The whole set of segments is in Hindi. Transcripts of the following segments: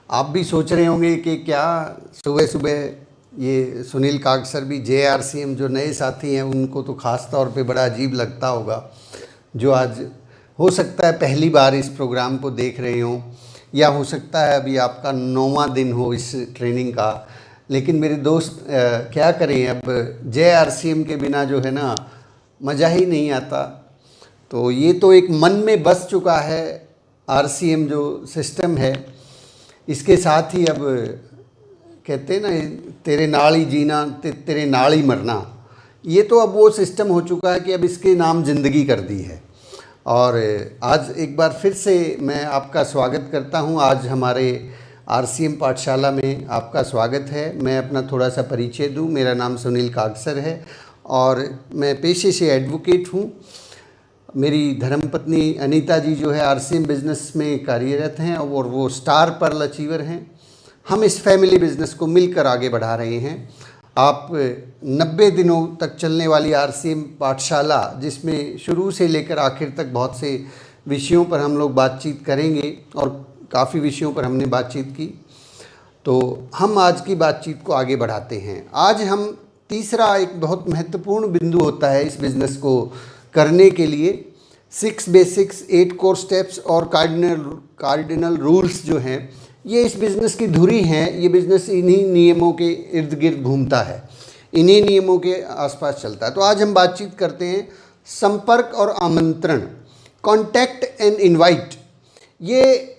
आप भी सोच रहे होंगे कि क्या सुबह सुबह ये सुनील कागसर भी JRCM जो नए साथी हैं उनको तो ख़ास तौर पे बड़ा अजीब लगता होगा, जो आज हो सकता है पहली बार इस प्रोग्राम को देख रहे हों, या हो सकता है अभी आपका 9वां दिन हो इस ट्रेनिंग का। लेकिन मेरे दोस्त क्या करें, अब JRCM के बिना जो है ना मज़ा ही नहीं आता। तो ये तो एक मन में बस चुका है RCM जो सिस्टम है। इसके साथ ही अब कहते हैं ना, तेरे नाल ही जीना तेरे नाल ही मरना, ये तो अब वो सिस्टम हो चुका है कि अब इसके नाम ज़िंदगी कर दी है। और आज एक बार फिर से मैं आपका स्वागत करता हूं। आज हमारे RCM पाठशाला में आपका स्वागत है। मैं अपना थोड़ा सा परिचय दूं। मेरा नाम सुनील कागसर है और मैं पेशे से एडवोकेट हूं। मेरी धर्मपत्नी अनीता जी जो है RCM बिज़नेस में कार्यरत हैं और वो स्टार पर्ल अचीवर हैं। हम इस फैमिली बिज़नेस को मिलकर आगे बढ़ा रहे हैं। आप 90 दिनों तक चलने वाली RCM पाठशाला, जिसमें शुरू से लेकर आखिर तक बहुत से विषयों पर हम लोग बातचीत करेंगे और काफ़ी विषयों पर हमने बातचीत की, तो हम आज की बातचीत को आगे बढ़ाते हैं। आज हम तीसरा एक बहुत महत्वपूर्ण बिंदु होता है इस बिज़नेस को करने के लिए। 6 बेसिक्स, 8 कोर स्टेप्स और कार्डिनल रूल्स जो हैं, ये इस बिज़नेस की धुरी हैं। ये बिज़नेस इन्हीं नियमों के इर्द गिर्द घूमता है, इन्हीं नियमों के आसपास चलता है। तो आज हम बातचीत करते हैं संपर्क और आमंत्रण, कॉन्टैक्ट एंड इनवाइट। ये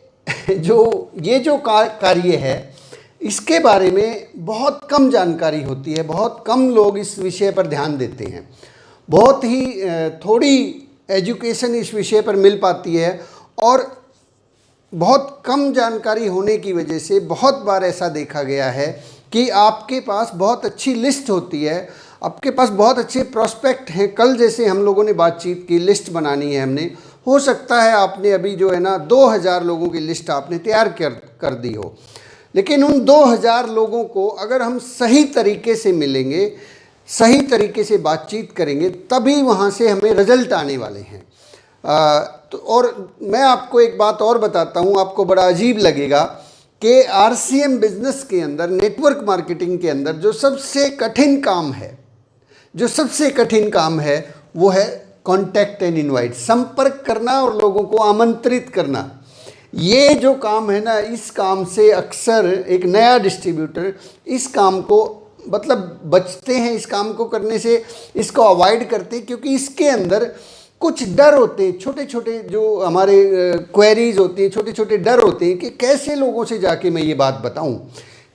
जो कार्य है, इसके बारे में बहुत कम जानकारी होती है। बहुत कम लोग इस विषय पर ध्यान देते हैं। बहुत ही थोड़ी एजुकेशन इस विषय पर मिल पाती है और बहुत कम जानकारी होने की वजह से बहुत बार ऐसा देखा गया है कि आपके पास बहुत अच्छी लिस्ट होती है, आपके पास बहुत अच्छे प्रोस्पेक्ट हैं। कल जैसे हम लोगों ने बातचीत की, लिस्ट बनानी है हमने, हो सकता है आपने अभी जो है ना 2000 लोगों की लिस्ट आपने तैयार कर दी हो, लेकिन उन 2000 लोगों को अगर हम सही तरीके से मिलेंगे, सही तरीके से बातचीत करेंगे, तभी वहाँ से हमें रिजल्ट आने वाले हैं। तो और मैं आपको एक बात और बताता हूँ, आपको बड़ा अजीब लगेगा कि RCM बिज़नेस के अंदर, नेटवर्क मार्केटिंग के अंदर जो सबसे कठिन काम है वो है कॉन्टैक्ट एंड इनवाइट, संपर्क करना और लोगों को आमंत्रित करना। ये जो काम है ना, इस काम से अक्सर एक नया डिस्ट्रीब्यूटर इस काम को मतलब बचते हैं, इस काम को करने से इसको अवॉइड करते हैं, क्योंकि इसके अंदर कुछ डर होते हैं। छोटे छोटे जो हमारे क्वेरीज होती हैं, छोटे छोटे डर होते हैं कि कैसे लोगों से जाके मैं ये बात बताऊं,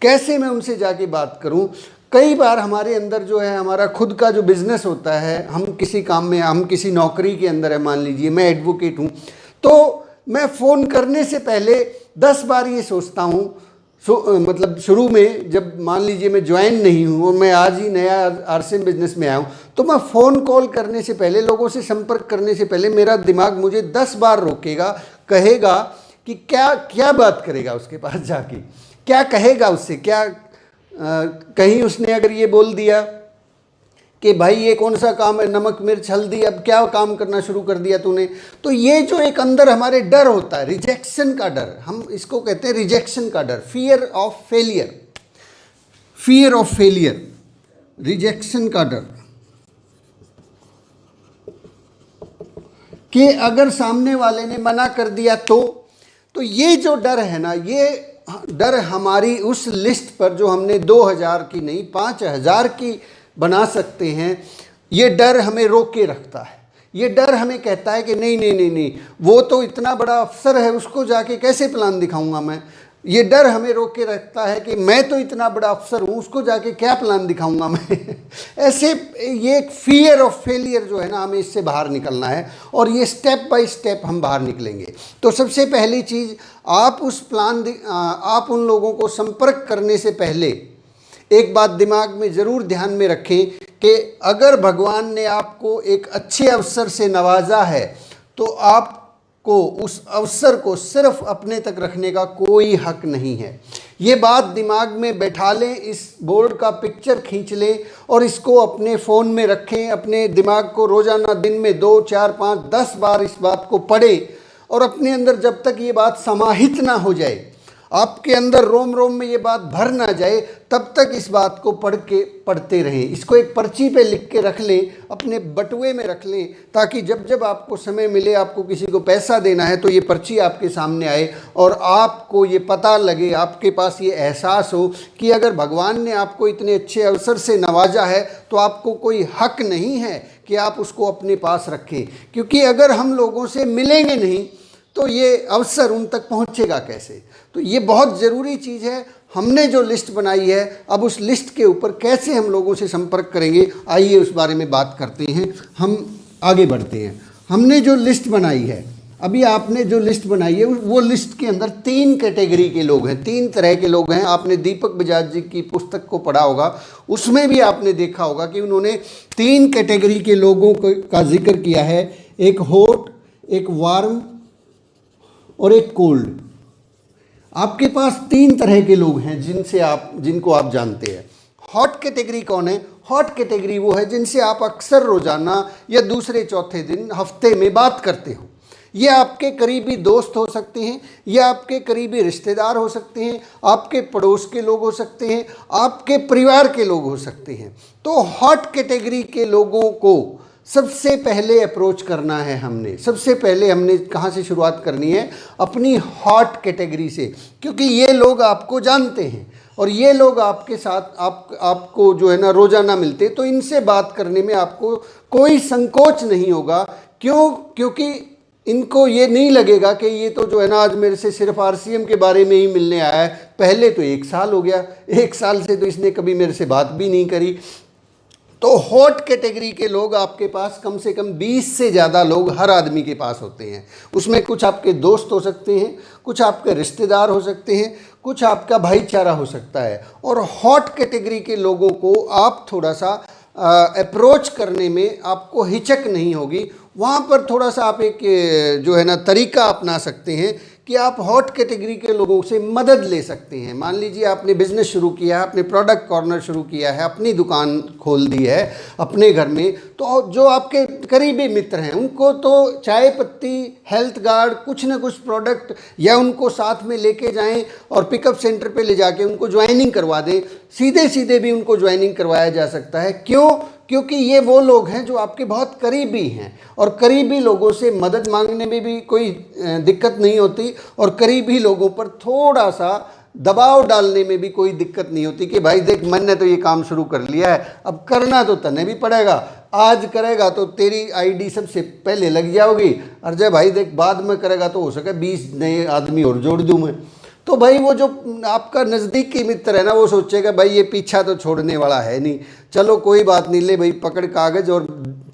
कैसे मैं उनसे जाके बात करूं। कई बार हमारे अंदर जो है, हमारा खुद का जो बिज़नेस होता है, हम किसी काम में, हम किसी नौकरी के अंदर है, मान लीजिए मैं एडवोकेट हूँ, तो मैं फ़ोन करने से पहले 10 बार ये सोचता हूँ। मतलब शुरू में जब मान लीजिए मैं ज्वाइन नहीं हूँ और मैं आज ही नया RCM बिज़नेस में आया हूँ, तो मैं फ़ोन कॉल करने से पहले, लोगों से संपर्क करने से पहले मेरा दिमाग मुझे 10 बार रोकेगा, कहेगा कि क्या बात करेगा उसके पास जाके, क्या कहेगा उससे, कहीं उसने अगर ये बोल दिया कि भाई ये कौन सा काम है, नमक मिर्च हल्दी, अब क्या काम करना शुरू कर दिया तूने। तो ये जो एक अंदर हमारे डर होता है, रिजेक्शन का डर, हम इसको कहते हैं रिजेक्शन का डर, फियर ऑफ फेलियर, रिजेक्शन का डर, कि अगर सामने वाले ने मना कर दिया तो ये जो डर है ना, ये डर हमारी उस लिस्ट पर जो हमने 2000 की नहीं 5000 की बना सकते हैं, ये डर हमें रोक के रखता है। ये डर हमें कहता है कि नहीं, वो तो इतना बड़ा अफसर है, उसको जाके कैसे प्लान दिखाऊंगा मैं। ये डर हमें रोक के रखता है कि मैं तो इतना बड़ा अफसर हूँ, उसको जाके क्या प्लान दिखाऊंगा मैं। ऐसे ये एक फियर ऑफ फेलियर जो है ना, हमें इससे बाहर निकलना है और ये स्टेप बाय स्टेप हम बाहर निकलेंगे। तो सबसे पहली चीज़, आप उन लोगों को संपर्क करने से पहले एक बात दिमाग में ज़रूर ध्यान में रखें कि अगर भगवान ने आपको एक अच्छे अवसर से नवाजा है, तो आपको उस अवसर को सिर्फ अपने तक रखने का कोई हक नहीं है। ये बात दिमाग में बैठा लें, इस बोर्ड का पिक्चर खींच लें और इसको अपने फ़ोन में रखें। अपने दिमाग को रोज़ाना दिन में 2, 4, 5, 10 बार इस बात को पढ़ें और अपने अंदर जब तक ये बात समाहित ना हो जाए, आपके अंदर रोम रोम में ये बात भर ना जाए तब तक इस बात को पढ़ते रहें। इसको एक पर्ची पे लिख के रख लें, अपने बटुए में रख लें, ताकि जब जब आपको समय मिले, आपको किसी को पैसा देना है तो ये पर्ची आपके सामने आए और आपको ये पता लगे, आपके पास ये एहसास हो कि अगर भगवान ने आपको इतने अच्छे अवसर से नवाजा है तो आपको कोई हक नहीं है कि आप उसको अपने पास रखें। क्योंकि अगर हम लोगों से मिलेंगे नहीं तो ये अवसर उन तक पहुंचेगा कैसे। तो ये बहुत ज़रूरी चीज़ है। हमने जो लिस्ट बनाई है, अब उस लिस्ट के ऊपर कैसे हम लोगों से संपर्क करेंगे, आइए उस बारे में बात करते हैं। हम आगे बढ़ते हैं। हमने जो लिस्ट बनाई है, अभी आपने जो लिस्ट बनाई है वो लिस्ट के अंदर 3 कैटेगरी के लोग हैं, 3 तरह के लोग हैं। आपने दीपक बजाज जी की पुस्तक को पढ़ा होगा, उसमें भी आपने देखा होगा कि उन्होंने 3 कैटेगरी के लोगों का जिक्र किया है। एक हॉट, एक वार्म और एक कोल्ड। आपके पास 3 तरह के लोग हैं जिनको आप जानते हैं। हॉट कैटेगरी कौन है? हॉट कैटेगरी वो है जिनसे आप अक्सर रोजाना या दूसरे चौथे दिन हफ्ते में बात करते हो। ये आपके करीबी दोस्त हो सकते हैं, या आपके करीबी रिश्तेदार हो सकते हैं, आपके पड़ोस के लोग हो सकते हैं, आपके परिवार के लोग हो सकते हैं। तो हॉट कैटेगरी के लोगों को सबसे पहले अप्रोच करना है हमने। सबसे पहले हमने कहाँ से शुरुआत करनी है? अपनी हॉट कैटेगरी से, क्योंकि ये लोग आपको जानते हैं और ये लोग आपके साथ आपको जो है ना रोजाना मिलते, तो इनसे बात करने में आपको कोई संकोच नहीं होगा। क्यों? क्योंकि इनको ये नहीं लगेगा कि ये तो जो है ना आज मेरे से सिर्फ आरसीएम के बारे में ही मिलने आया है, पहले तो 1 साल हो गया, 1 साल से तो इसने कभी मेरे से बात भी नहीं करी। तो हॉट कैटेगरी के लोग आपके पास कम से कम 20 से ज़्यादा लोग हर आदमी के पास होते हैं। उसमें कुछ आपके दोस्त हो सकते हैं, कुछ आपके रिश्तेदार हो सकते हैं, कुछ आपका भाईचारा हो सकता है। और हॉट कैटेगरी के लोगों को आप थोड़ा सा अप्रोच करने में आपको हिचक नहीं होगी। वहाँ पर थोड़ा सा आप एक जो है ना तरीका अपना सकते हैं कि आप हॉट कैटेगरी के लोगों से मदद ले सकते हैं। मान लीजिए आपने बिज़नेस शुरू किया है, आपने प्रोडक्ट कॉर्नर शुरू किया है, अपनी दुकान खोल दी है अपने घर में, तो जो आपके करीबी मित्र हैं उनको तो चाय पत्ती, हेल्थ गार्ड, कुछ ना कुछ प्रोडक्ट या उनको साथ में लेके जाएं और पिकअप सेंटर पे ले जाके उनको ज्वाइनिंग करवा दें। सीधे सीधे भी उनको ज्वाइनिंग करवाया जा सकता है। क्यों? क्योंकि ये वो लोग हैं जो आपके बहुत करीबी हैं और करीबी लोगों से मदद मांगने में भी कोई दिक्कत नहीं होती और करीबी लोगों पर थोड़ा सा दबाव डालने में भी कोई दिक्कत नहीं होती कि भाई देख मैंने तो ये काम शुरू कर लिया है, अब करना तो तने भी पड़ेगा, आज करेगा तो तेरी आईडी सबसे पहले लग जाओगी, और जब भाई देख बाद में करेगा तो हो सके 20 नए आदमी और जोड़ दूँ मैं। तो भाई वो जो आपका नज़दीकी मित्र है ना, वो सोचेगा भाई ये पीछा तो छोड़ने वाला है नहीं, चलो कोई बात नहीं, ले भाई पकड़ कागज़ और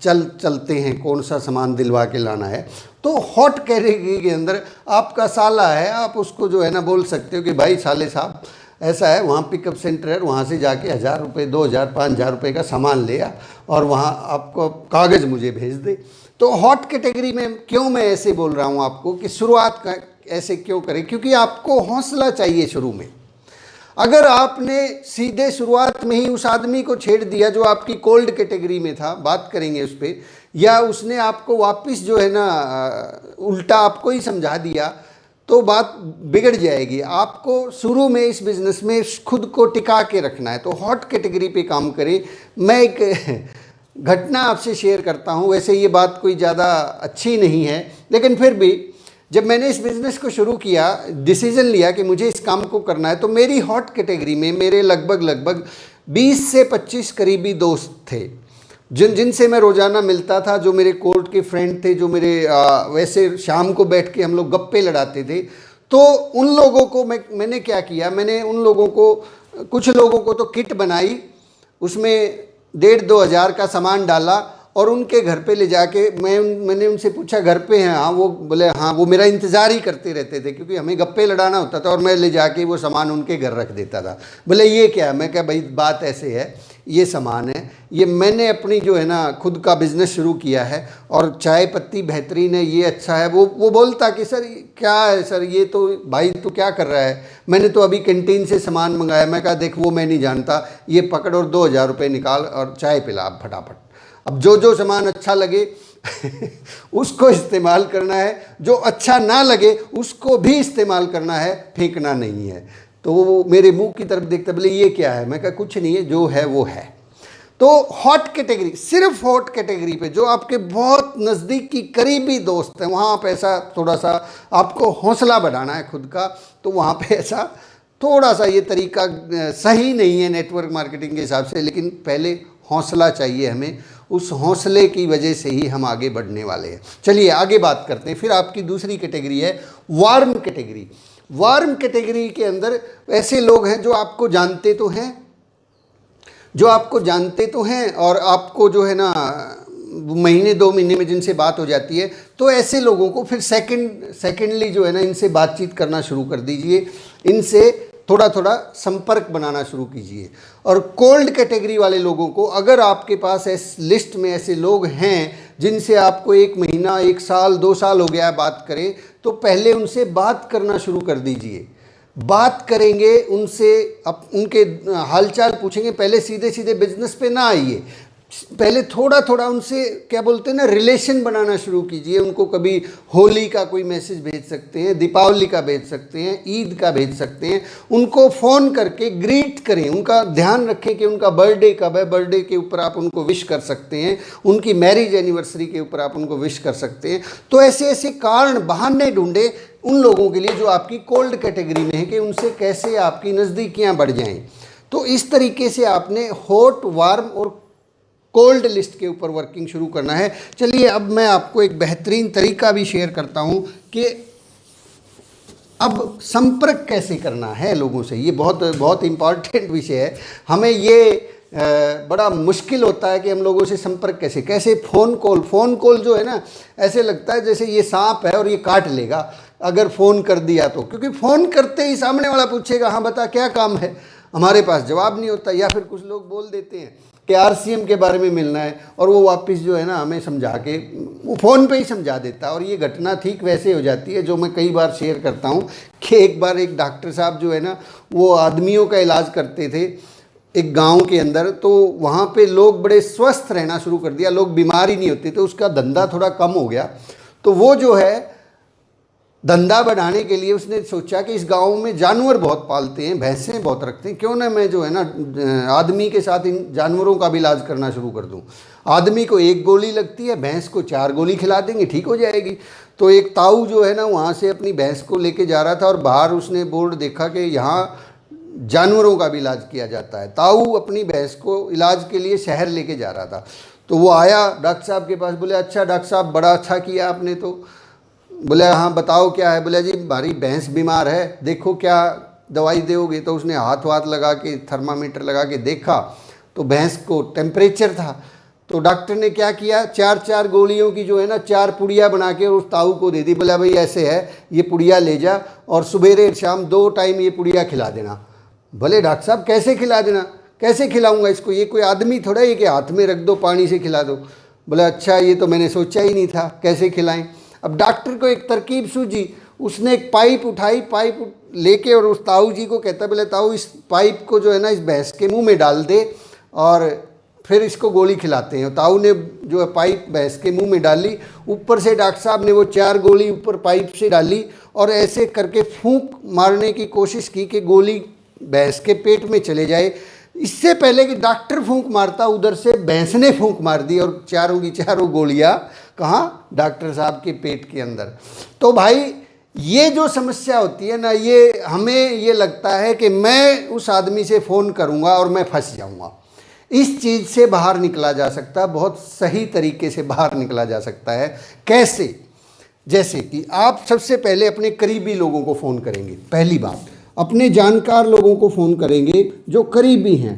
चलते हैं, कौन सा सामान दिलवा के लाना है। तो हॉट कैटेगरी के अंदर आपका साला है, आप उसको जो है ना बोल सकते हो कि भाई साले साहब ऐसा है, वहाँ पिकअप सेंटर है, वहाँ से जाके 1000 रुपये, 2000, 5000 रुपये का सामान ले आ और वहाँ आपको कागज़ मुझे भेज दे। तो हॉट कैटेगरी में क्यों मैं ऐसे बोल रहा हूँ आपको कि शुरुआत ऐसे क्यों करें? क्योंकि आपको हौसला चाहिए शुरू में। अगर आपने सीधे शुरुआत में ही उस आदमी को छेड़ दिया जो आपकी कोल्ड कैटेगरी में था, बात करेंगे उस पर, या उसने आपको वापस जो है ना उल्टा आपको ही समझा दिया, तो बात बिगड़ जाएगी। आपको शुरू में इस बिज़नेस में खुद को टिका के रखना है, तो हॉट कैटेगरी पे काम करें। मैं एक घटना आपसे शेयर करता हूँ। वैसे ये बात कोई ज़्यादा अच्छी नहीं है, लेकिन फिर भी जब मैंने इस बिज़नेस को शुरू किया, डिसीज़न लिया कि मुझे इस काम को करना है, तो मेरी हॉट कैटेगरी में मेरे लगभग 20 से 25 करीबी दोस्त थे जिनसे मैं रोज़ाना मिलता था, जो मेरे कोर्ट के फ्रेंड थे, जो मेरे वैसे शाम को बैठ के हम लोग गप्पे लड़ाते थे। तो उन लोगों को मैंने क्या किया, मैंने उन लोगों को, कुछ लोगों को तो किट बनाई, उसमें 1,500-2 हज़ार का सामान डाला और उनके घर पे ले जाके मैंने उनसे पूछा घर पे हैं? हाँ। वो बोले हाँ। वो मेरा इंतज़ार ही करते रहते थे क्योंकि हमें गप्पे लड़ाना होता था और मैं ले जाके वो सामान उनके घर रख देता था। बोले ये क्या? मैं क्या भाई बात ऐसे है, ये सामान है, ये मैंने अपनी जो है ना खुद का बिज़नेस शुरू किया है और चाय पत्ती बेहतरीन है, ये अच्छा है। वो बोलता कि सर क्या है सर, ये तो भाई तो क्या कर रहा है, मैंने तो अभी कैंटीन से सामान मंगाया। मैं कहा देख वो मैं नहीं जानता, ये पकड़ और 2,000 रुपये निकाल और चाय पिला आप फटाफट। अब जो सामान अच्छा लगे उसको इस्तेमाल करना है, जो अच्छा ना लगे उसको भी इस्तेमाल करना है, फेंकना नहीं है। तो वो मेरे मुंह की तरफ देखता, बोले ये क्या है, मैं कहा कुछ नहीं है, जो है वो है। तो हॉट कैटेगरी, सिर्फ हॉट कैटेगरी पे जो आपके बहुत नज़दीक की करीबी दोस्त हैं, वहाँ पे ऐसा थोड़ा सा आपको हौसला बढ़ाना है खुद का, तो वहाँ पे ऐसा थोड़ा सा ये तरीका सही नहीं है नेटवर्क मार्केटिंग के हिसाब से, लेकिन पहले हौसला चाहिए हमें, उस हौसले की वजह से ही हम आगे बढ़ने वाले हैं। चलिए आगे बात करते हैं। फिर आपकी दूसरी कैटेगरी है वार्म कैटेगरी। वार्म कैटेगरी के अंदर ऐसे लोग हैं जो आपको जानते तो हैं, और आपको जो है ना महीने 2 महीने में जिनसे बात हो जाती है, तो ऐसे लोगों को फिर सेकेंडली जो है ना इनसे बातचीत करना शुरू कर दीजिए, इनसे थोड़ा थोड़ा संपर्क बनाना शुरू कीजिए। और कोल्ड कैटेगरी वाले लोगों को, अगर आपके पास इस लिस्ट में ऐसे लोग हैं जिनसे आपको 1 महीना 1 साल 2 साल हो गया बात करें, तो पहले उनसे बात करना शुरू कर दीजिए। बात करेंगे उनसे, उनके हालचाल पूछेंगे, पहले सीधे सीधे बिजनेस पे ना आइए, पहले थोड़ा थोड़ा उनसे क्या बोलते हैं ना रिलेशन बनाना शुरू कीजिए। उनको कभी होली का कोई मैसेज भेज सकते हैं, दीपावली का भेज सकते हैं, ईद का भेज सकते हैं, उनको फ़ोन करके ग्रीट करें, उनका ध्यान रखें कि उनका बर्थडे कब है, बर्थडे के ऊपर आप उनको विश कर सकते हैं, उनकी मैरिज एनिवर्सरी के ऊपर आप उनको विश कर सकते हैं। तो ऐसे ऐसे कारण बहाने ढूंढे उन लोगों के लिए जो आपकी कोल्ड कैटेगरी में है, कि उनसे कैसे आपकी नज़दीकियाँ बढ़ जाएँ। तो इस तरीके से आपने हॉट, वार्म और कोल्ड लिस्ट के ऊपर वर्किंग शुरू करना है। चलिए अब मैं आपको एक बेहतरीन तरीका भी शेयर करता हूं कि अब संपर्क कैसे करना है लोगों से। ये बहुत बहुत इम्पॉर्टेंट विषय है। हमें ये बड़ा मुश्किल होता है कि हम लोगों से संपर्क कैसे फ़ोन कॉल जो है ना, ऐसे लगता है जैसे ये सांप है और ये काट लेगा अगर फ़ोन कर दिया तो, क्योंकि फ़ोन करते ही सामने वाला पूछेगा हाँ बता क्या काम है, हमारे पास जवाब नहीं होता। या फिर कुछ लोग बोल देते हैं कि RCM के बारे में मिलना है, और वो वापस जो है ना हमें समझा के वो फ़ोन पे ही समझा देता है। और ये घटना ठीक वैसे हो जाती है जो मैं कई बार शेयर करता हूँ कि एक बार एक डॉक्टर साहब जो है ना वो आदमियों का इलाज करते थे एक गांव के अंदर, तो वहाँ पे लोग बड़े स्वस्थ रहना शुरू कर दिया, लोग बीमार ही नहीं होते, तो उसका धंधा थोड़ा कम हो गया। तो वो जो है धंधा बढ़ाने के लिए उसने सोचा कि इस गांव में जानवर बहुत पालते हैं, भैंसें बहुत रखते हैं, क्यों ना मैं जो है ना आदमी के साथ इन जानवरों का भी इलाज करना शुरू कर दूं। आदमी को 1 गोली लगती है, भैंस को 4 गोली खिला देंगे, ठीक हो जाएगी। तो एक ताऊ जो है ना वहाँ से अपनी भैंस को लेके जा रहा था, और बाहर उसने बोर्ड देखा कि यहाँ जानवरों का भी इलाज किया जाता है। ताऊ अपनी भैंस को इलाज के लिए शहर लेके जा रहा था। तो वो आया डॉक्टर साहब के पास, बोले अच्छा डॉक्टर साहब बड़ा अच्छा किया आपने। तो बोले हाँ बताओ क्या है। बोले जी हमारी भैंस बीमार है, देखो क्या दवाई दोगे। तो उसने हाथ लगा के थर्मामीटर लगा के देखा, तो भैंस को टेम्परेचर था। तो डॉक्टर ने क्या किया, 4 गोलियों की जो है ना 4 पुड़िया बना के उस ताऊ को दे दी। बोला भाई ऐसे है, ये पुड़िया ले जा और सुबेरे शाम 2 टाइम ये पुड़िया खिला देना। भले डॉक्टर साहब कैसे खिला देना, कैसे खिलाऊंगा इसको, ये कोई आदमी थोड़ा है कि हाथ में रख दो पानी से खिला दो। बोला अच्छा ये तो मैंने सोचा ही नहीं था, कैसे खिलाएं। अब डॉक्टर को एक तरकीब सूझी, उसने एक पाइप उठाई, पाइप लेके और उस ताऊ जी को कहता, बोले ताऊ इस पाइप को जो है ना इस भैंस के मुंह में डाल दे और फिर इसको गोली खिलाते हैं। ताऊ ने जो है पाइप भैंस के मुंह में डाली, ऊपर से डॉक्टर साहब ने वो 4 गोली ऊपर पाइप से डाली और ऐसे करके फूंक मारने की कोशिश की कि गोली भैंस के पेट में चले जाए। इससे पहले कि डॉक्टर फूंक मारता, उधर से भैंस ने फूंक मार दी और चारों की चारों गोलियां कहाँ, डॉक्टर साहब के पेट के अंदर। तो भाई ये जो समस्या होती है ना, ये हमें ये लगता है कि मैं उस आदमी से फ़ोन करूँगा और मैं फंस जाऊँगा। इस चीज़ से बाहर निकला जा सकता है, बहुत सही तरीके से बाहर निकला जा सकता है। कैसे? जैसे कि आप सबसे पहले अपने करीबी लोगों को फ़ोन करेंगे। पहली बात, अपने जानकार लोगों को फ़ोन करेंगे जो करीबी हैं,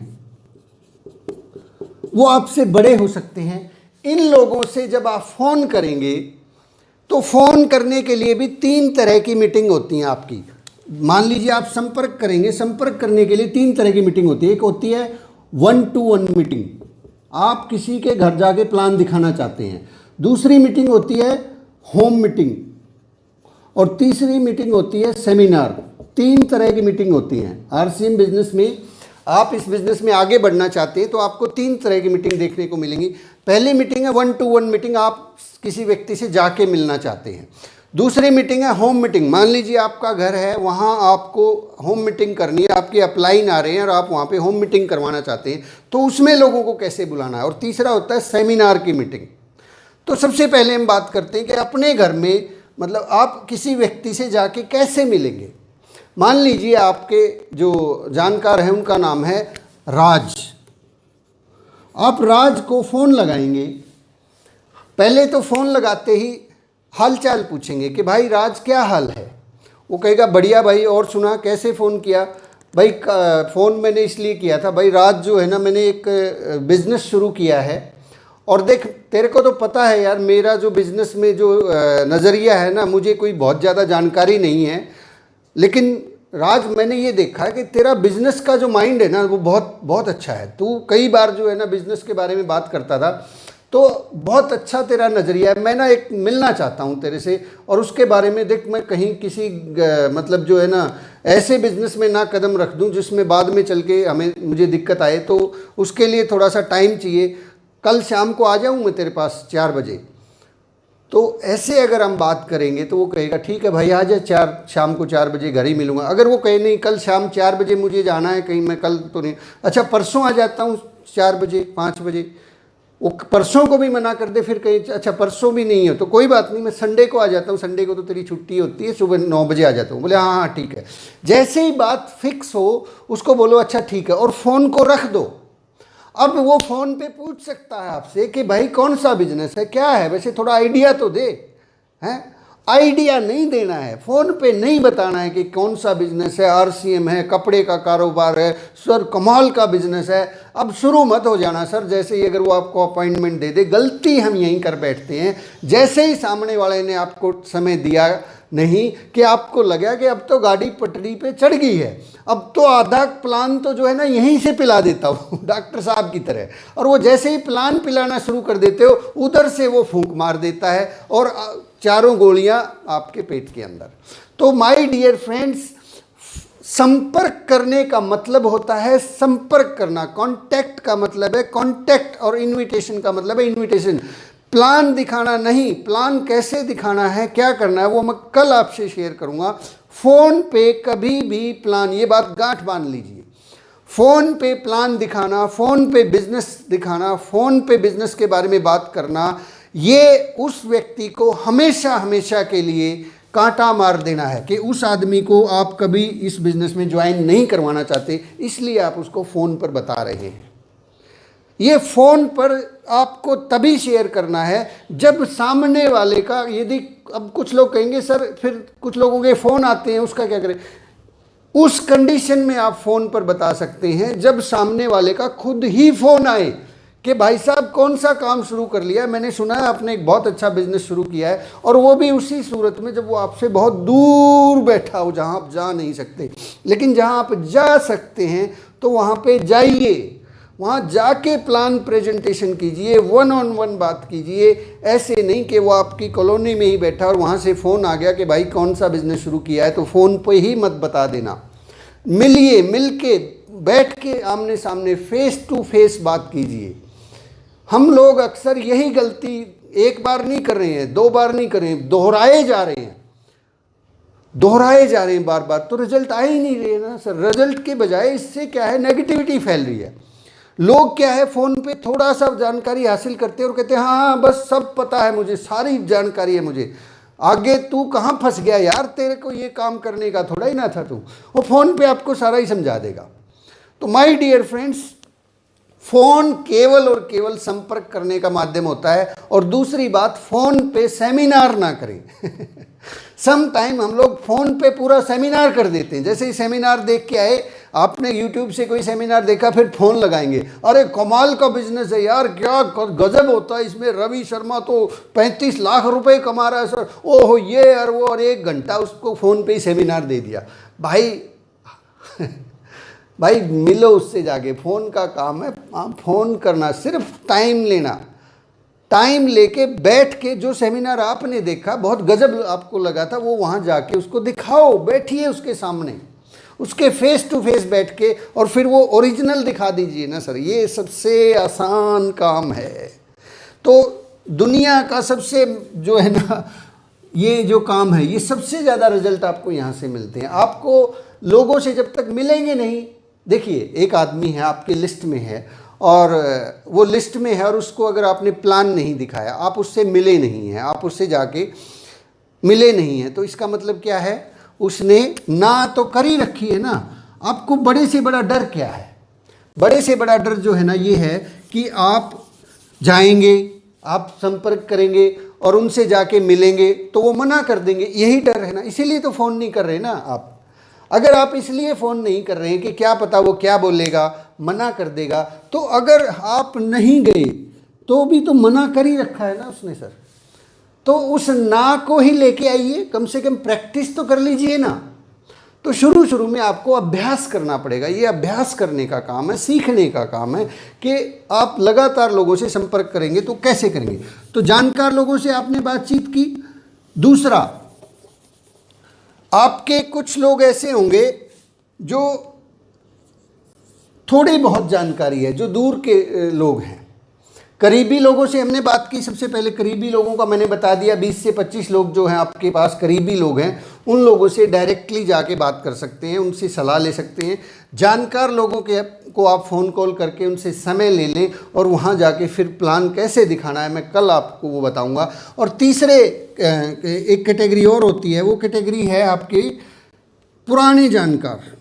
वो आपसे बड़े हो सकते हैं। इन लोगों से जब आप फ़ोन करेंगे तो फ़ोन करने के लिए भी 3 तरह की मीटिंग होती हैं आपकी। मान लीजिए आप संपर्क करेंगे, संपर्क करने के लिए 3 तरह की मीटिंग होती है। एक होती है 1-to-1 मीटिंग, आप किसी के घर जाके प्लान दिखाना चाहते हैं। दूसरी मीटिंग होती है होम मीटिंग, और तीसरी मीटिंग होती है सेमिनार। 3 तरह की मीटिंग होती हैं RCM बिजनेस में। आप इस बिज़नेस में आगे बढ़ना चाहते हैं तो आपको 3 तरह की मीटिंग देखने को मिलेंगी। पहली मीटिंग है 1-to-1 मीटिंग, आप किसी व्यक्ति से जाके मिलना चाहते हैं। दूसरी मीटिंग है होम मीटिंग, मान लीजिए आपका घर है, वहाँ आपको होम मीटिंग करनी है, आपके अपलाइन आ रहे हैं और आप वहाँ पे होम मीटिंग करवाना चाहते हैं, तो उसमें लोगों को कैसे बुलाना है। और तीसरा होता है सेमिनार की मीटिंग। तो सबसे पहले हम बात करते हैं कि अपने घर में मतलब आप किसी व्यक्ति से जाके कैसे मिलेंगे। मान लीजिए आपके जो जानकार हैं उनका नाम है राज, आप राज को फ़ोन लगाएंगे। पहले तो फ़ोन लगाते ही हाल चाल पूछेंगे कि भाई राज क्या हाल है। वो कहेगा बढ़िया भाई, और सुना कैसे फ़ोन किया भाई। फ़ोन मैंने इसलिए किया था भाई, राज जो है ना, मैंने एक बिज़नेस शुरू किया है और देख तेरे को तो पता है यार, मेरा जो बिज़नेस में जो नज़रिया है ना, मुझे कोई बहुत ज़्यादा जानकारी नहीं है, लेकिन राज मैंने ये देखा है कि तेरा बिज़नेस का जो माइंड है ना वो बहुत बहुत अच्छा है। तू कई बार जो है ना बिज़नेस के बारे में बात करता था, तो बहुत अच्छा तेरा नज़रिया है। मैं ना एक मिलना चाहता हूँ तेरे से, और उसके बारे में देख मैं कहीं किसी मतलब जो है ना ऐसे बिज़नेस में ना कदम रख दूँ जिसमें बाद में चल के मुझे दिक्कत आए, तो उसके लिए थोड़ा सा टाइम चाहिए। कल शाम को आ जाऊँ मैं तेरे पास 4 बजे। तो ऐसे अगर हम बात करेंगे तो वो कहेगा ठीक है भाई आ जा, शाम को 4 बजे घर ही मिलूँगा। अगर वो कहे नहीं कल शाम 4 बजे मुझे जाना है कहीं, मैं कल तो नहीं, अच्छा परसों आ जाता हूँ 4 बजे 5 बजे, वो परसों को भी मना कर दे, फिर कहे अच्छा परसों भी नहीं हो तो कोई बात नहीं, मैं संडे को आ जाता हूँ, संडे को तो तेरी छुट्टी होती है, सुबह 9 बजे आ जाता हूँ। बोले हाँ हाँ ठीक है। जैसे ही बात फिक्स हो उसको बोलो अच्छा ठीक है, और फ़ोन को रख दो। अब वो फ़ोन पे पूछ सकता है आपसे कि भाई कौन सा बिजनेस है, क्या है, वैसे थोड़ा आइडिया तो दे। हैं, आइडिया नहीं देना है, फ़ोन पे नहीं बताना है कि कौन सा बिजनेस है, आरसीएम है, कपड़े का कारोबार है, सर कमाल का बिजनेस है। अब शुरू मत हो जाना सर, जैसे ही अगर वो आपको अपॉइंटमेंट दे दे। गलती हम यहीं कर बैठते हैं, जैसे ही सामने वाले ने आपको समय दिया नहीं कि आपको लगा कि अब तो गाड़ी पटरी पे चढ़ गई है, अब तो आधा प्लान तो जो है ना यहीं से पिला देता हूँ डॉक्टर साहब की तरह, और वो जैसे ही प्लान पिलाना शुरू कर देते हो उधर से वो फूंक मार देता है और चारों गोलियां आपके पेट के अंदर। तो माय डियर फ्रेंड्स, संपर्क करने का मतलब होता है संपर्क करना, कांटेक्ट का मतलब है कांटेक्ट, और इनविटेशन का मतलब है इनविटेशन। प्लान दिखाना नहीं, प्लान कैसे दिखाना है, क्या करना है, वो मैं कल आपसे शेयर करूंगा। फ़ोन पे कभी भी प्लान, ये बात गांठ बांध लीजिए, फ़ोन पे प्लान दिखाना, फ़ोन पे बिजनेस दिखाना, फ़ोन पे बिजनेस के बारे में बात करना, ये उस व्यक्ति को हमेशा हमेशा के लिए कांटा मार देना है कि उस आदमी को आप कभी इस बिजनेस में ज्वाइन नहीं करवाना चाहते, इसलिए आप उसको फ़ोन पर बता रहे हैं। ये फ़ोन पर आपको तभी शेयर करना है जब सामने वाले का, यदि अब कुछ लोग कहेंगे सर फिर कुछ लोगों के फ़ोन आते हैं उसका क्या करें, उस कंडीशन में आप फ़ोन पर बता सकते हैं जब सामने वाले का खुद ही फ़ोन आए कि भाई साहब कौन सा काम शुरू कर लिया, मैंने सुना है आपने एक बहुत अच्छा बिजनेस शुरू किया है, और वो भी उसी सूरत में जब वो आपसे बहुत दूर बैठा हो जहाँ आप जा नहीं सकते, लेकिन जहाँ आप जा सकते हैं तो वहाँ पे जाइए, वहाँ जाके प्लान प्रेजेंटेशन कीजिए, 1-on-1 बात कीजिए। ऐसे नहीं कि वो आपकी कॉलोनी में ही बैठा और वहाँ से फ़ोन आ गया कि भाई कौन सा बिज़नेस शुरू किया है, तो फ़ोन पे ही मत बता देना। मिलिए, मिल के बैठ के आमने सामने फेस टू फेस बात कीजिए। हम लोग अक्सर यही गलती एक बार नहीं कर रहे हैं, 2 बार नहीं कर रहे हैं, दोहराए जा रहे हैं बार बार, तो रिजल्ट आ ही नहीं रहे ना सर। रिजल्ट के बजाय इससे क्या है, नेगेटिविटी फैल रही है। लोग क्या है फ़ोन पे थोड़ा सा जानकारी हासिल करते हैं और कहते हैं हाँ बस सब पता है मुझे, सारी जानकारी है मुझे, आगे तू कहाँ फंस गया यार, तेरे को ये काम करने का थोड़ा ही ना था तू, वो फ़ोन पे आपको सारा ही समझा देगा। तो माय डियर फ्रेंड्स, फ़ोन केवल और केवल संपर्क करने का माध्यम होता है। और दूसरी बात, फ़ोन पे सेमिनार ना करें सम टाइम हम लोग फ़ोन पे पूरा सेमिनार कर देते हैं। जैसे ही सेमिनार देख के आए, आपने यूट्यूब से कोई सेमिनार देखा, फिर फ़ोन लगाएंगे, अरे कमाल का बिजनेस है यार, क्या गजब होता है इसमें, रवि शर्मा तो 35 लाख रुपए कमा रहा है सर, ओहो ये और वो, और 1 घंटा उसको फ़ोन पे ही सेमिनार दे दिया। भाई भाई मिलो उससे जाके, फ़ोन का काम है फ़ोन करना, सिर्फ टाइम लेना, टाइम लेके बैठ के जो सेमिनार आपने देखा बहुत गजब आपको लगा था, वो वहाँ जाके उसको दिखाओ, बैठिए उसके सामने, उसके फेस टू फेस बैठ के, और फिर वो ओरिजिनल दिखा दीजिए ना सर। ये सबसे आसान काम है। तो दुनिया का सबसे जो है ना ये जो काम है, ये सबसे ज़्यादा रिजल्ट आपको यहाँ से मिलते हैं। आपको लोगों से जब तक मिलेंगे नहीं, देखिए एक आदमी है आपकी लिस्ट में है और वो लिस्ट में है और उसको अगर आपने प्लान नहीं दिखाया, आप उससे मिले नहीं हैं, आप उससे जाके मिले नहीं हैं, तो इसका मतलब क्या है, उसने ना तो कर ही रखी है ना। आपको बड़े से बड़ा डर क्या है? बड़े से बड़ा डर जो है ना ये है कि आप जाएंगे, आप संपर्क करेंगे और उनसे जाके मिलेंगे तो वो मना कर देंगे, यही डर है ना। इसीलिए तो फ़ोन नहीं कर रहे ना आप। अगर आप इसलिए फ़ोन नहीं कर रहे हैं कि क्या पता वो क्या बोलेगा, मना कर देगा, तो अगर आप नहीं गए तो भी तो मना कर ही रखा है ना उसने सर। तो उस ना को ही लेके आइए, कम से कम प्रैक्टिस तो कर लीजिए ना। तो शुरू में आपको अभ्यास करना पड़ेगा। ये अभ्यास करने का काम है, सीखने का काम है कि आप लगातार लोगों से संपर्क करेंगे तो कैसे करेंगे। तो जानकार लोगों से आपने बातचीत की। दूसरा, आपके कुछ लोग ऐसे होंगे जो थोड़ी बहुत जानकारी है, जो दूर के लोग हैं। करीबी लोगों से हमने बात की। सबसे पहले करीबी लोगों का मैंने बता दिया, 20 से 25 लोग जो हैं आपके पास करीबी लोग हैं, उन लोगों से डायरेक्टली जाके बात कर सकते हैं, उनसे सलाह ले सकते हैं। जानकार लोगों को आप फ़ोन कॉल करके उनसे समय ले लें और वहाँ जाके फिर प्लान कैसे दिखाना है मैं कल आपको वो बताऊँगा। और तीसरे एक कैटेगरी और होती है, वो कैटेगरी है आपके पुराने जानकार।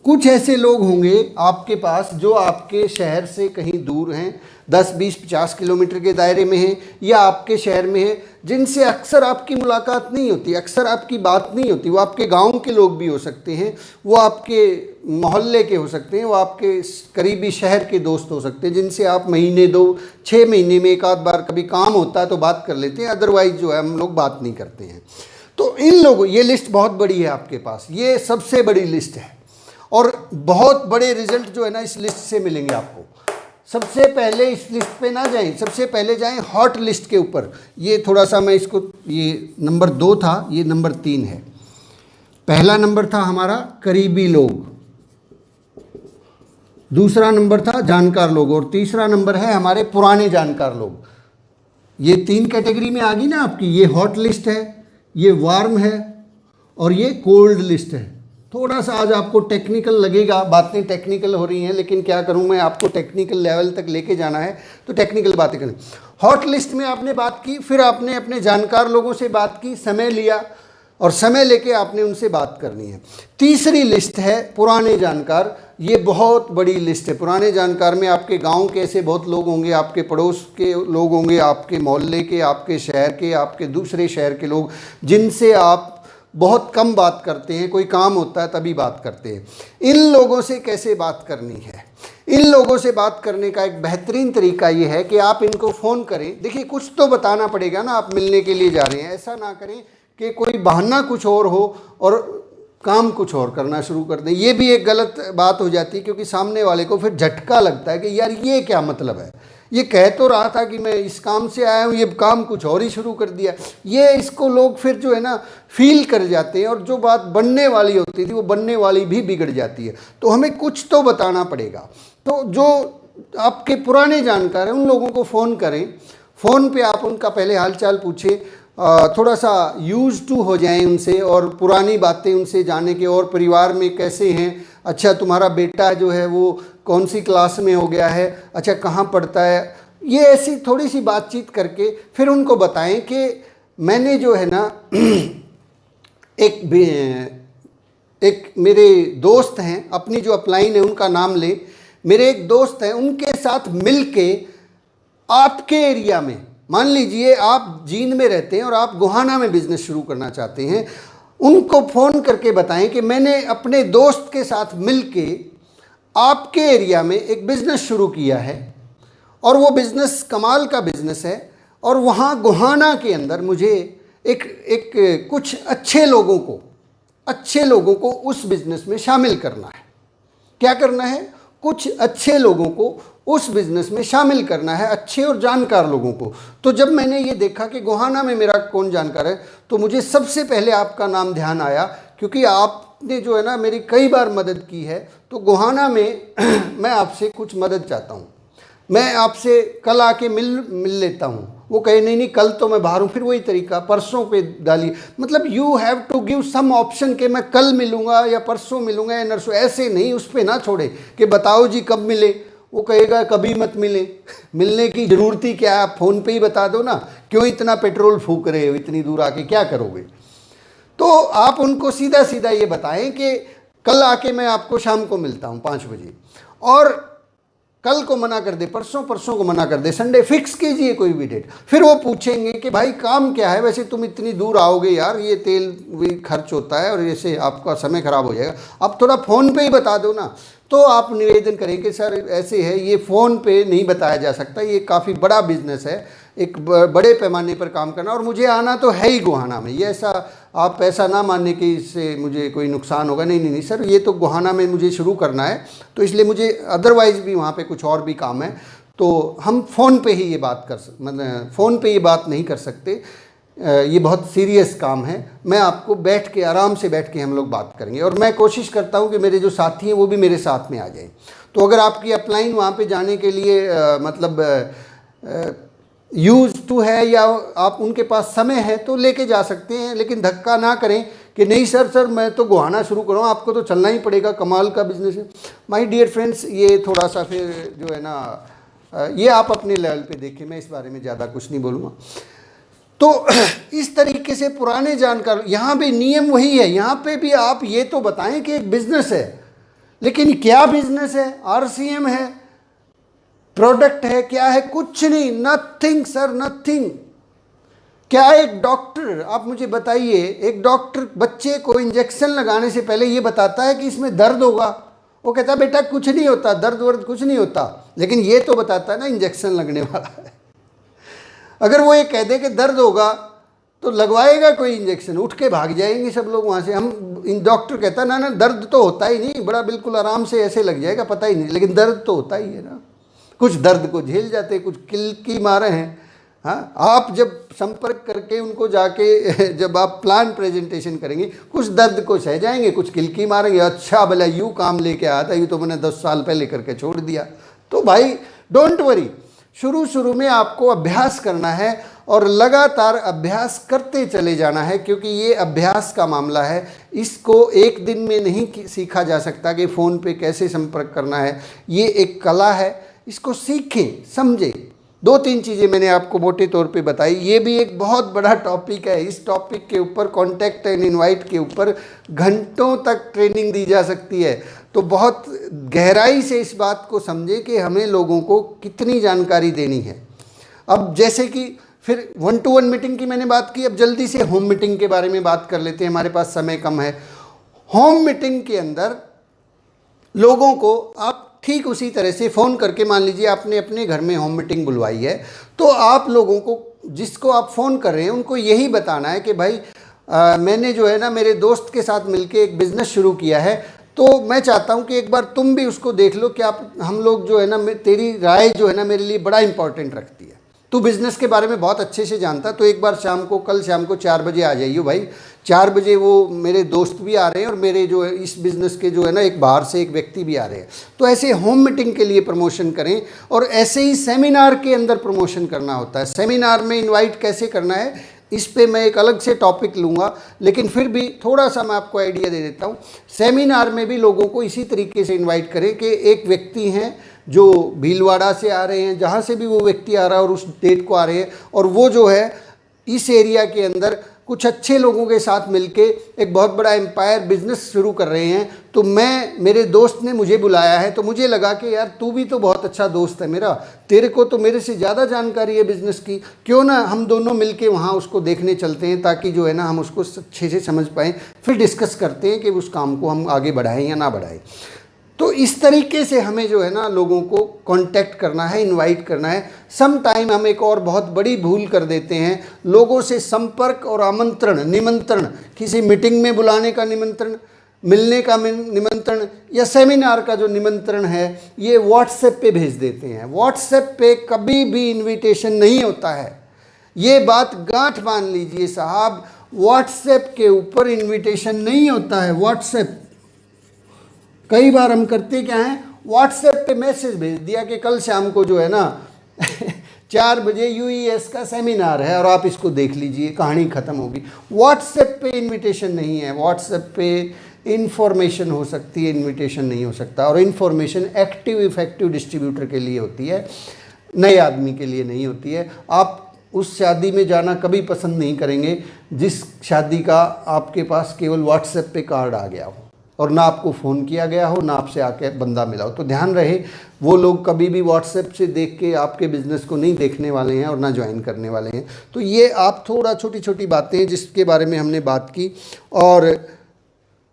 कुछ ऐसे लोग होंगे आपके पास जो आपके शहर से कहीं दूर हैं, 10, 20, 50 किलोमीटर के दायरे में हैं या आपके शहर में हैं, जिनसे अक्सर आपकी मुलाकात नहीं होती, अक्सर आपकी बात नहीं होती। वो आपके गांव के लोग भी हो सकते हैं, वो आपके मोहल्ले के हो सकते हैं, वो आपके करीबी शहर के दोस्त हो सकते हैं, जिनसे आप महीने 2-6 महीने में एक आध बार कभी काम होता है तो बात कर लेते हैं, अदरवाइज जो है हम लोग बात नहीं करते हैं। तो इन लोगों, ये लिस्ट बहुत बड़ी है आपके पास, ये सबसे बड़ी लिस्ट है और बहुत बड़े रिजल्ट जो है ना इस लिस्ट से मिलेंगे आपको। सबसे पहले इस लिस्ट पे ना जाएं, सबसे पहले जाएं हॉट लिस्ट के ऊपर। ये थोड़ा सा मैं इसको, ये नंबर 2 था, ये नंबर 3 है। पहला नंबर था हमारा करीबी लोग, दूसरा नंबर था जानकार लोग और तीसरा नंबर है हमारे पुराने जानकार लोग। ये 3 कैटेगरी में आ गई ना आपकी। ये हॉट लिस्ट है, ये वार्म है और ये कोल्ड लिस्ट है। थोड़ा सा आज आपको टेक्निकल लगेगा, बातें टेक्निकल हो रही हैं, लेकिन क्या करूं मैं, आपको टेक्निकल लेवल तक लेके जाना है तो टेक्निकल बातें करें। हॉट लिस्ट में आपने बात की, फिर आपने अपने जानकार लोगों से बात की, समय लिया और समय लेके आपने उनसे बात करनी है। तीसरी लिस्ट है पुराने जानकार। ये बहुत बड़ी लिस्ट है। पुराने जानकार में आपके गांव के ऐसे बहुत लोग होंगे, आपके पड़ोस के लोग होंगे, आपके मोहल्ले के, आपके शहर के, आपके दूसरे शहर के लोग, जिनसे आप बहुत कम बात करते हैं, कोई काम होता है तभी बात करते हैं। इन लोगों से कैसे बात करनी है? इन लोगों से बात करने का एक बेहतरीन तरीका ये है कि आप इनको फ़ोन करें। देखिए कुछ तो बताना पड़ेगा ना, आप मिलने के लिए जा रहे हैं। ऐसा ना करें कि कोई बहाना कुछ और हो और काम कुछ और करना शुरू कर दें। ये भी एक गलत बात हो जाती है, क्योंकि सामने वाले को फिर झटका लगता है कि यार ये क्या मतलब है, ये कह तो रहा था कि मैं इस काम से आया हूँ, ये काम कुछ और ही शुरू कर दिया। ये इसको लोग फिर जो है ना फील कर जाते हैं और जो बात बनने वाली होती थी वो बनने वाली भी बिगड़ जाती है। तो हमें कुछ तो बताना पड़ेगा। तो जो आपके पुराने जानकार हैं उन लोगों को फ़ोन करें। फ़ोन पे आप उनका पहले हालचाल पूछें, थोड़ा सा यूज टू हो जाएं उनसे और पुरानी बातें उनसे जाने के, और परिवार में कैसे हैं, अच्छा तुम्हारा बेटा जो है वो कौन सी क्लास में हो गया है, अच्छा कहाँ पढ़ता है। ये ऐसी थोड़ी सी बातचीत करके फिर उनको बताएं कि मैंने जो है ना एक मेरे दोस्त हैं, अपनी जो अपलाइन है उनका नाम ले, मेरे एक दोस्त हैं, उनके साथ मिल के आपके एरिया में, मान लीजिए आप जींद में रहते हैं और आप गोहाना में बिजनेस शुरू करना चाहते हैं, उनको फ़ोन करके बताएं कि मैंने अपने दोस्त के साथ मिलके आपके एरिया में एक बिज़नेस शुरू किया है और वो बिज़नेस कमाल का बिज़नेस है और वहाँ गोहाना के अंदर मुझे एक कुछ अच्छे लोगों को उस बिज़नेस में शामिल करना है। क्या करना है? कुछ अच्छे लोगों को उस बिज़नेस में शामिल करना है, अच्छे और जानकार लोगों को। तो जब मैंने ये देखा कि गोहाना में मेरा कौन जानकार है, तो मुझे सबसे पहले आपका नाम ध्यान आया, क्योंकि आपने जो है ना मेरी कई बार मदद की है। तो गोहाना में मैं आपसे कुछ मदद चाहता हूँ। मैं आपसे कल आके मिल लेता हूँ, वो कहे नहीं नहीं कल तो मैं बाहर हूँ, फिर वही तरीका परसों पे डालिए। मतलब you have to give some option कि मैं कल मिलूँगा या परसों मिलूँगा या नरसों, ऐसे नहीं उस पर ना छोड़े कि बताओ जी कब मिले। वो कहेगा कभी मत मिले, मिलने की ज़रूरत ही क्या है, आप फ़ोन पे ही बता दो ना, क्यों इतना पेट्रोल फूक रहे हो, इतनी दूर आके क्या करोगे। तो आप उनको सीधा सीधा ये बताएं कि कल आके मैं आपको शाम को मिलता हूँ 5 बजे, और कल को मना कर दे, परसों परसों को मना कर दे, संडे फिक्स कीजिए कोई भी डेट। फिर वो पूछेंगे कि भाई काम क्या है, वैसे तुम इतनी दूर आओगे यार, ये तेल भी खर्च होता है और ऐसे आपका समय खराब हो जाएगा, आप थोड़ा फ़ोन पे ही बता दो ना। तो आप निवेदन करें कि सर ऐसे है, ये फ़ोन पे नहीं बताया जा सकता, ये काफ़ी बड़ा बिजनेस है, एक बड़े पैमाने पर काम करना, और मुझे आना तो है ही गोहाना में, ये ऐसा आप ऐसा ना मानने कि इससे मुझे कोई नुकसान होगा, नहीं नहीं नहीं सर, ये तो गोहाना में मुझे शुरू करना है, तो इसलिए मुझे अदरवाइज़ भी वहाँ पे कुछ और भी काम है, तो हम फ़ोन पे ही ये बात मतलब फ़ोन पे ये बात नहीं कर सकते, ये बहुत सीरियस काम है, मैं आपको बैठ के आराम से बैठ के हम लोग बात करेंगे। और मैं कोशिश करता हूँ कि मेरे जो साथी हैं वो भी मेरे साथ में आ जाएं। तो अगर आपकी अपलाइन वहाँ पे जाने के लिए मतलब यूज़ टू है या आप उनके पास समय है तो लेके जा सकते हैं, लेकिन धक्का ना करें कि नहीं सर मैं तो गोहाना शुरू करूँ, आपको तो चलना ही पड़ेगा, कमाल का बिजनेस है। माय डियर फ्रेंड्स, ये थोड़ा सा फिर जो है ना ये आप अपने लेवल पे देखें, मैं इस बारे में ज़्यादा कुछ नहीं बोलूँगा। तो इस तरीके से पुराने जानकार, यहाँ भी नियम वही है, यहाँ पे भी आप ये तो बताएं कि एक बिजनेस है, लेकिन क्या बिजनेस है, आरसीएम है, प्रोडक्ट है, क्या है, कुछ नहीं, नथिंग सर, नथिंग। क्या एक डॉक्टर, आप मुझे बताइए, एक डॉक्टर बच्चे को इंजेक्शन लगाने से पहले ये बताता है कि इसमें दर्द होगा? वो कहता है बेटा कुछ नहीं होता, दर्द वर्द कुछ नहीं होता, लेकिन ये तो बताता है ना इंजेक्शन लगने वाला है। अगर वो ये कह दे कि दर्द होगा तो लगवाएगा कोई इंजेक्शन, उठ के भाग जाएंगे सब लोग वहाँ से। हम इन डॉक्टर कहता है ना दर्द तो होता ही नहीं, बड़ा बिल्कुल आराम से ऐसे लग जाएगा, पता ही नहीं, लेकिन दर्द तो होता ही है ना। कुछ दर्द को झेल जाते, कुछ किलकी मारे हैं। हाँ, आप जब संपर्क करके उनको जाके जब आप प्लान प्रेजेंटेशन करेंगे, कुछ दर्द को सह जाएंगे, कुछ किलकी मारेंगे, अच्छा भला यूँ काम लेके आया था, यूँ तो मैंने 10 साल पहले करके छोड़ दिया। तो भाई डोंट वरी, शुरू में आपको अभ्यास करना है और लगातार अभ्यास करते चले जाना है, क्योंकि ये अभ्यास का मामला है। इसको एक दिन में नहीं सीखा जा सकता कि फ़ोन पे कैसे संपर्क करना है, ये एक कला है, इसको सीखें, समझें। 2-3 चीज़ें मैंने आपको मोटे तौर पे बताई, ये भी एक बहुत बड़ा टॉपिक है। इस टॉपिक के ऊपर, कॉन्टैक्ट एंड इनवाइट के ऊपर घंटों तक ट्रेनिंग दी जा सकती है। तो बहुत गहराई से इस बात को समझें कि हमें लोगों को कितनी जानकारी देनी है। अब जैसे कि फिर 1-to-1 मीटिंग की मैंने बात की, अब जल्दी से होम मीटिंग के बारे में बात कर लेते हैं, हमारे पास समय कम है। होम मीटिंग के अंदर लोगों को आप ठीक उसी तरह से फ़ोन करके, मान लीजिए आपने अपने घर में होम मीटिंग बुलवाई है, तो आप लोगों को, जिसको आप फ़ोन कर रहे हैं, उनको यही बताना है कि भाई मैंने जो है ना मेरे दोस्त के साथ मिलके एक बिज़नेस शुरू किया है, तो मैं चाहता हूं कि एक बार तुम भी उसको देख लो कि आप, हम लोग जो है ना, तेरी राय जो है ना मेरे लिए बड़ा इंपॉर्टेंट रखती है, तू बिज़नेस के बारे में बहुत अच्छे से जानता, तो एक बार शाम को, कल शाम को 4 बजे आ जाइए भाई। 4 बजे वो मेरे दोस्त भी आ रहे हैं और मेरे जो है इस बिज़नेस के जो है ना एक बाहर से एक व्यक्ति भी आ रहे हैं। तो ऐसे होम मीटिंग के लिए प्रमोशन करें, और ऐसे ही सेमिनार के अंदर प्रमोशन करना होता है। सेमिनार में इन्वाइट कैसे करना है, इस पे मैं एक अलग से टॉपिक लूँगा, लेकिन फिर भी थोड़ा सा मैं आपको आइडिया दे देता हूँ। सेमिनार में भी लोगों को इसी तरीके से इनवाइट करें कि एक व्यक्ति हैं जो भीलवाड़ा से आ रहे हैं, जहाँ से भी वो व्यक्ति आ रहा है और उस डेट को आ रहे हैं, और वो जो है इस एरिया के अंदर कुछ अच्छे लोगों के साथ मिलके एक बहुत बड़ा एम्पायर बिजनेस शुरू कर रहे हैं। तो मेरे दोस्त ने मुझे बुलाया है, तो मुझे लगा कि यार तू भी तो बहुत अच्छा दोस्त है मेरा, तेरे को तो मेरे से ज़्यादा जानकारी है बिज़नेस की, क्यों ना हम दोनों मिलके वहाँ उसको देखने चलते हैं, ताकि जो है ना हम उसको अच्छे से समझ पाएँ, फिर डिस्कस करते हैं कि उस काम को हम आगे बढ़ाएं या ना बढ़ाएं। तो इस तरीके से हमें जो है ना लोगों को कांटेक्ट करना है, इनवाइट करना है। सम टाइम हम एक और बहुत बड़ी भूल कर देते हैं, लोगों से संपर्क और आमंत्रण, निमंत्रण, किसी मीटिंग में बुलाने का निमंत्रण, मिलने का निमंत्रण, या सेमिनार का जो निमंत्रण है, ये व्हाट्सएप पे भेज देते हैं। व्हाट्सएप पे कभी भी इन्विटेशन नहीं होता है, ये बात गांठ मान लीजिए साहब, व्हाट्सएप के ऊपर इन्विटेशन नहीं होता है। व्हाट्सएप कई बार हम करते क्या हैं, व्हाट्सएप पे मैसेज भेज दिया कि कल शाम को जो है ना 4 बजे यूईएस का सेमिनार है और आप इसको देख लीजिए, कहानी ख़त्म होगी। व्हाट्सएप पे इनविटेशन नहीं है, व्हाट्सएप पे इन्फॉर्मेशन हो सकती है, इनविटेशन नहीं हो सकता। और इन्फॉर्मेशन एक्टिव इफेक्टिव डिस्ट्रीब्यूटर के लिए होती है, नए आदमी के लिए नहीं होती है। आप उस शादी में जाना कभी पसंद नहीं करेंगे जिस शादी का आपके पास केवल व्हाट्सएप पे कार्ड आ गया हो और ना आपको फ़ोन किया गया हो, ना आपसे आके बंदा मिला हो। तो ध्यान रहे, वो लोग कभी भी व्हाट्सएप से देख के आपके बिज़नेस को नहीं देखने वाले हैं और ना ज्वाइन करने वाले हैं। तो ये आप थोड़ा छोटी छोटी बातें जिसके बारे में हमने बात की, और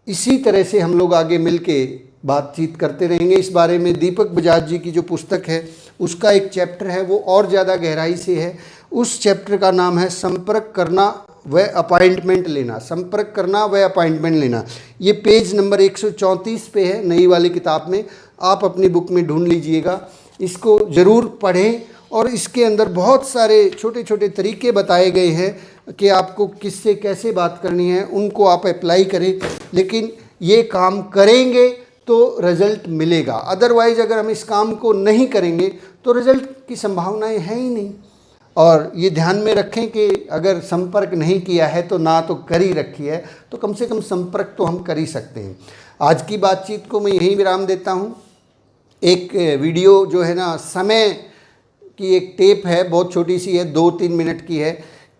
इसी तरह से हम लोग आगे मिल के बातचीत करते रहेंगे इस बारे में। दीपक बजाज जी की जो पुस्तक है उसका एक चैप्टर है, वो और ज़्यादा गहराई से है। उस चैप्टर का नाम है संपर्क करना व अपॉइंटमेंट लेना। संपर्क करना व अपॉइंटमेंट लेना, ये पेज नंबर 134 पे है नई वाली किताब में। आप अपनी बुक में ढूंढ लीजिएगा, इसको ज़रूर पढ़ें। और इसके अंदर बहुत सारे छोटे छोटे तरीके बताए गए हैं कि आपको किससे कैसे बात करनी है, उनको आप अप्लाई करें। लेकिन ये काम करेंगे तो रिज़ल्ट मिलेगा, अदरवाइज़ अगर हम इस काम को नहीं करेंगे तो रिज़ल्ट की संभावनाएं हैं ही नहीं। और ये ध्यान में रखें कि अगर संपर्क नहीं किया है तो ना तो कर ही रखी है, तो कम से कम संपर्क तो हम कर ही सकते हैं। आज की बातचीत को मैं यहीं विराम देता हूँ। एक वीडियो जो है ना, समय की एक टेप है, बहुत छोटी सी है, 2-3 मिनट की है,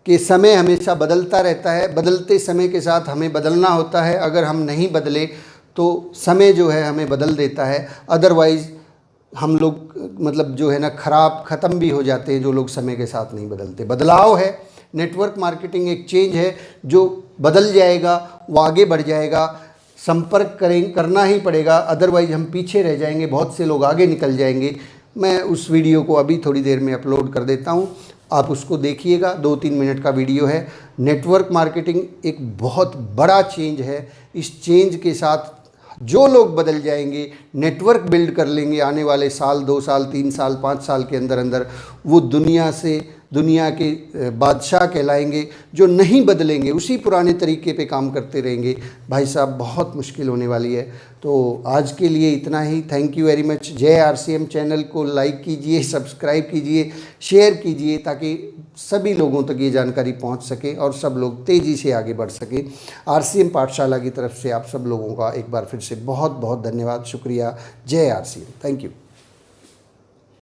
कि समय हमेशा बदलता रहता है, बदलते समय के साथ हमें बदलना होता है। अगर हम नहीं बदले तो समय जो है हमें बदल देता है, अदरवाइज़ हम लोग मतलब जो है ना ख़राब ख़त्म भी हो जाते हैं जो लोग समय के साथ नहीं बदलते। बदलाव है, नेटवर्क मार्केटिंग एक चेंज है जो बदल जाएगा, वो आगे बढ़ जाएगा। संपर्क करना ही पड़ेगा, अदरवाइज़ हम पीछे रह जाएंगे, बहुत से लोग आगे निकल जाएंगे। मैं उस वीडियो को अभी थोड़ी देर में अपलोड कर देता हूँ, आप उसको देखिएगा। 2-3 मिनट का वीडियो है। नेटवर्क मार्केटिंग एक बहुत बड़ा चेंज है। इस चेंज के साथ जो लोग बदल जाएंगे, नेटवर्क बिल्ड कर लेंगे आने वाले साल, 2 साल, 3 साल, 5 साल के अंदर अंदर, वो दुनिया के बादशाह कहलाएंगे। जो नहीं बदलेंगे, उसी पुराने तरीके पे काम करते रहेंगे, भाई साहब बहुत मुश्किल होने वाली है। तो आज के लिए इतना ही। Thank you very much. जय आरसीएम चैनल को लाइक कीजिए, सब्सक्राइब कीजिए, शेयर कीजिए, ताकि सभी लोगों तक ये जानकारी पहुंच सके और सब लोग तेज़ी से आगे बढ़ सके। आरसीएम पाठशाला की तरफ से आप सब लोगों का एक बार फिर से बहुत बहुत धन्यवाद, शुक्रिया। जय आरसीएम। Thank you.